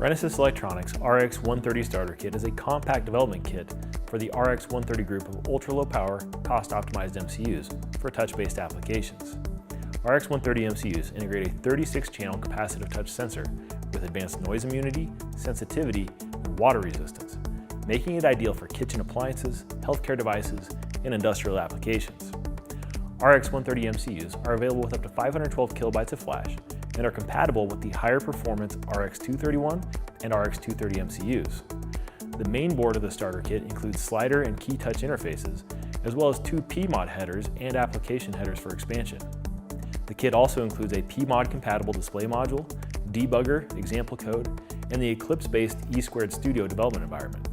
Renesas Electronics RX130 Starter Kit is a compact development kit for the RX130 group of ultra-low power, cost-optimized MCUs for touch-based applications. RX130 MCUs integrate a 36-channel capacitive touch sensor with advanced noise immunity, sensitivity, and water resistance, making it ideal for kitchen appliances, healthcare devices, and industrial applications. RX130 MCUs are available with up to 512 kilobytes of flash and are compatible with the higher performance RX231 and RX230 MCUs. The main board of the starter kit includes slider and key touch interfaces, as well as two Pmod headers and application headers for expansion. The kit also includes a Pmod compatible display module, Debugger, example code, and the Eclipse-based E² Studio development environment.